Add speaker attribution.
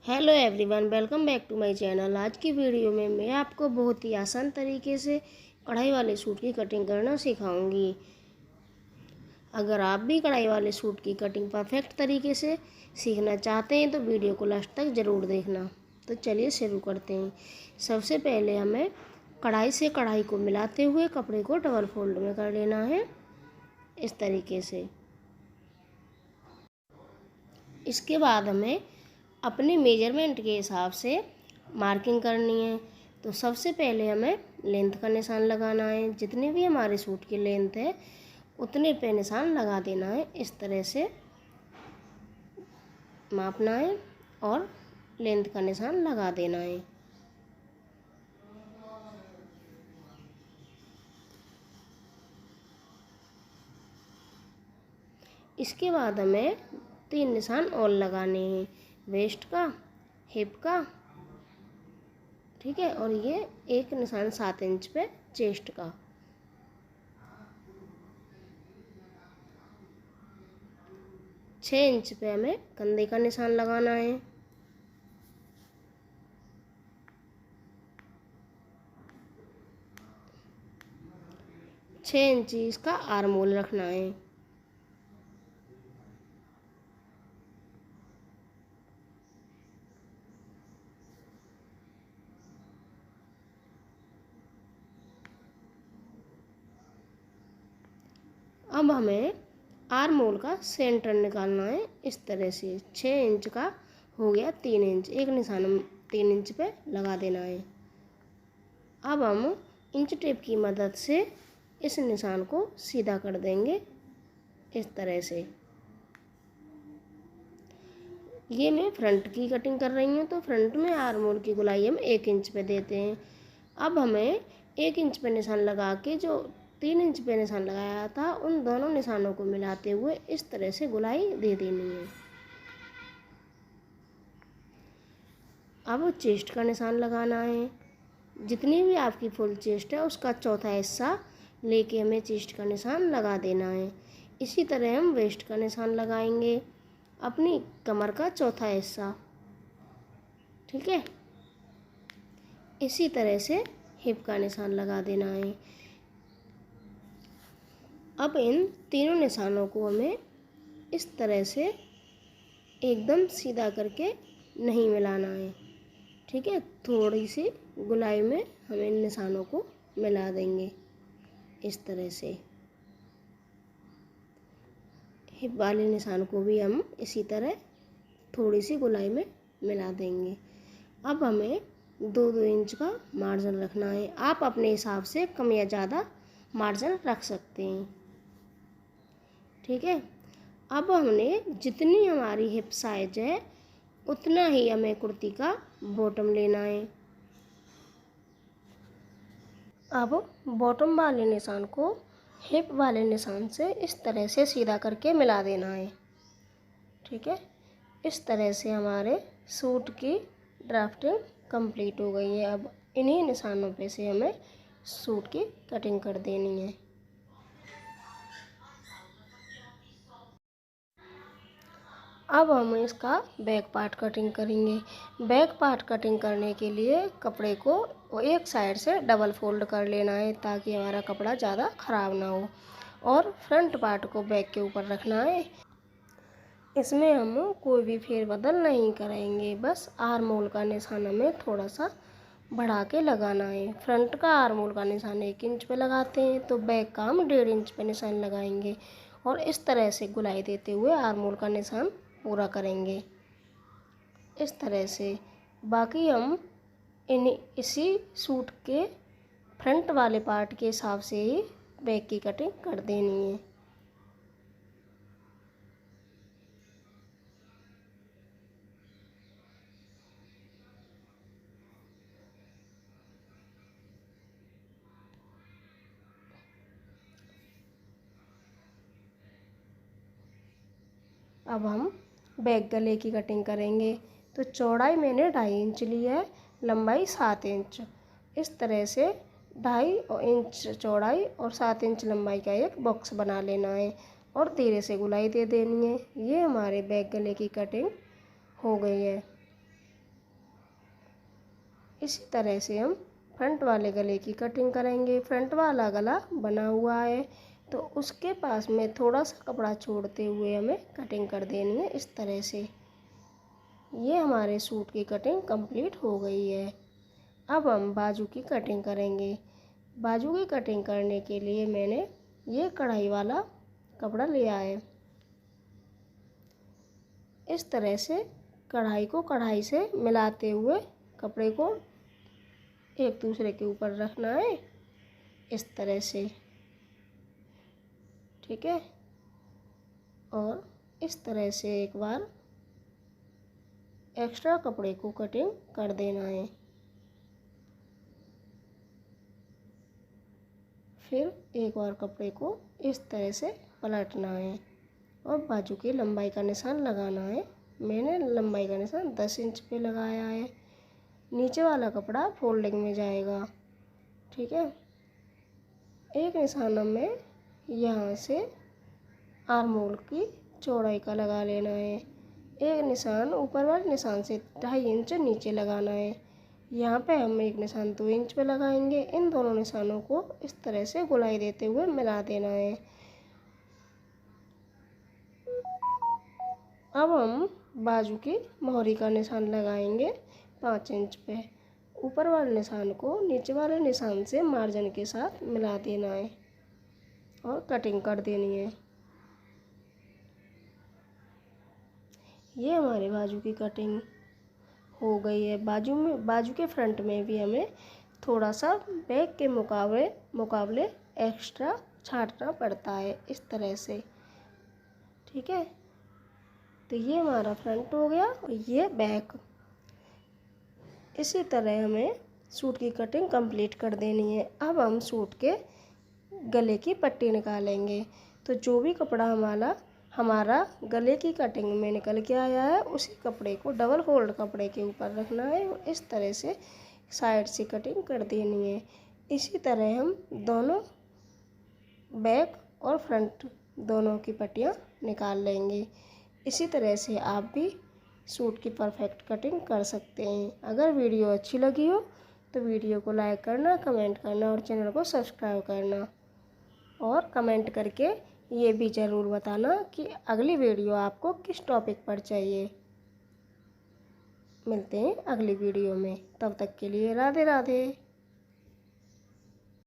Speaker 1: Hello everyone, welcome back to my channel. आज की video में मैं आपको बहुत ही आसान तरीके से कढ़ाई वाले सूट की कटिंग करना सिखाऊंगी। अगर आप भी कढ़ाई वाले सूट की कटिंग परफेक्ट तरीके से सीखना चाहते हैं तो वीडियो को लास्ट तक ज़रूर देखना। तो चलिए शुरू करते हैं। सबसे पहले हमें कढ़ाई से कढ़ाई को मिलाते हुए कपड़े को डबल फोल्ड में कर लेना है, इस तरीके से। इसके बाद हमें अपने मेजरमेंट के हिसाब से मार्किंग करनी है। तो सबसे पहले हमें लेंथ का निशान लगाना है। जितने भी हमारे सूट की लेंथ है उतने पे निशान लगा देना है। इस तरह से मापना है और लेंथ का निशान लगा देना है। इसके बाद हमें 3 निशान और लगाने हैं, वेस्ट का, हिप का, ठीक है, और ये एक निशान 7 इंच पे चेस्ट का। छः इंच पे हमें कंधे का निशान लगाना है। 6 इंच इसका आर्म होल रखना है। अब हमें आर्म होल का सेंटर निकालना है। इस तरह से 6 इंच का हो गया 3 इंच, एक निशान हम 3 इंच पे लगा देना है। अब हम इंच टेप की मदद से इस निशान को सीधा कर देंगे, इस तरह से। ये मैं फ्रंट की कटिंग कर रही हूँ, तो फ्रंट में आर्म होल की गोलाई हम 1 इंच पे देते हैं। अब हमें 1 इंच पे निशान लगा के जो 3 इंच पे निशान लगाया था उन दोनों निशानों को मिलाते हुए इस तरह से गोलाई दे देनी है। अब चेस्ट का निशान लगाना है। जितनी भी आपकी फुल चेस्ट है उसका चौथा हिस्सा लेके हमें चेस्ट का निशान लगा देना है। इसी तरह हम वेस्ट का निशान लगाएंगे, अपनी कमर का चौथा हिस्सा, ठीक है। इसी तरह से हिप का निशान लगा देना है। अब इन तीनों निशानों को हमें इस तरह से एकदम सीधा करके नहीं मिलाना है, ठीक है। थोड़ी सी गोलाई में हम इन निशानों को मिला देंगे, इस तरह से। हिप वाले निशान को भी हम इसी तरह थोड़ी सी गोलाई में मिला देंगे। अब हमें 2-2 इंच का मार्जिन रखना है। आप अपने हिसाब से कम या ज़्यादा मार्जिन रख सकते हैं, ठीक है। अब हमने जितनी हमारी हिप साइज है उतना ही हमें कुर्ती का बॉटम लेना है। अब बॉटम वाले निशान को हिप वाले निशान से इस तरह से सीधा करके मिला देना है, ठीक है। इस तरह से हमारे सूट की ड्राफ्टिंग कंप्लीट हो गई है। अब इन्हीं निशानों पे से हमें सूट की कटिंग कर देनी है। अब हम इसका बैक पार्ट कटिंग करेंगे। बैक पार्ट कटिंग करने के लिए कपड़े को एक साइड से डबल फोल्ड कर लेना है ताकि हमारा कपड़ा ज़्यादा ख़राब ना हो, और फ्रंट पार्ट को बैक के ऊपर रखना है। इसमें हम कोई भी फेरबदल नहीं करेंगे, बस आर्म होल का निशान हमें थोड़ा सा बढ़ा के लगाना है। फ्रंट का आर्म होल का निशान 1 इंच पे लगाते हैं तो बैक का हम 1.5 इंच पे निशान लगाएंगे और इस तरह से गुलाई देते हुए आर्म होल का निशान पूरा करेंगे, इस तरह से। बाकी हम इसी सूट के फ्रंट वाले पार्ट के हिसाब से ही बैक की कटिंग कर देनी है। अब हम बैक गले की कटिंग करेंगे। तो चौड़ाई मैंने 2.5 इंच ली है, लंबाई 7 इंच। इस तरह से 2.5 इंच चौड़ाई और 7 इंच लंबाई का एक बॉक्स बना लेना है और धीरे से गुलाई दे देनी है। ये हमारे बैक गले की कटिंग हो गई है। इसी तरह से हम फ्रंट वाले गले की कटिंग करेंगे। फ्रंट वाला गला बना हुआ है तो उसके पास में थोड़ा सा कपड़ा छोड़ते हुए हमें कटिंग कर देनी है इस तरह से। ये हमारे सूट की कटिंग कंप्लीट हो गई है। अब हम बाजू की कटिंग करेंगे। बाजू की कटिंग करने के लिए मैंने ये कढ़ाई वाला कपड़ा लिया है। इस तरह से कढ़ाई को कढ़ाई से मिलाते हुए कपड़े को एक दूसरे के ऊपर रखना है इस तरह से, ठीक है। और इस तरह से एक बार एक्स्ट्रा कपड़े को कटिंग कर देना है। फिर एक बार कपड़े को इस तरह से पलटना है और बाजू की लंबाई का निशान लगाना है। मैंने लंबाई का निशान 10 इंच पे लगाया है। नीचे वाला कपड़ा फोल्डिंग में जाएगा, ठीक है। एक निशान हमें यहाँ से आर्म होल की चौड़ाई का लगा लेना है। एक निशान ऊपर वाले निशान से 2.5 इंच नीचे लगाना है। यहाँ पे हम एक निशान 2 इंच पे लगाएंगे। इन दोनों निशानों को इस तरह से गोलाई देते हुए मिला देना है। अब हम बाजू की मोहरी का निशान लगाएंगे 5 इंच पे। ऊपर वाले निशान को नीचे वाले निशान से मार्जिन के साथ मिला देना है और कटिंग कर देनी है। ये हमारे बाजू की कटिंग हो गई है। बाजू के फ्रंट में भी हमें थोड़ा सा बैक के मुकाबले एक्स्ट्रा छांटना पड़ता है इस तरह से, ठीक है। तो ये हमारा फ्रंट हो गया और ये बैक। इसी तरह हमें सूट की कटिंग कंप्लीट कर देनी है। अब हम सूट के गले की पट्टी निकालेंगे। तो जो भी कपड़ा हमारा गले की कटिंग में निकल के आया है उसी कपड़े को डबल फोल्ड कपड़े के ऊपर रखना है और इस तरह से साइड से कटिंग कर देनी है। इसी तरह हम दोनों बैक और फ्रंट दोनों की पट्टियाँ निकाल लेंगे। इसी तरह से आप भी सूट की परफेक्ट कटिंग कर सकते हैं। अगर वीडियो अच्छी लगी हो तो वीडियो को लाइक करना, कमेंट करना और चैनल को सब्सक्राइब करना और कमेंट करके ये भी ज़रूर बताना कि अगली वीडियो आपको किस टॉपिक पर चाहिए। मिलते हैं अगली वीडियो में, तब तक के लिए राधे राधे।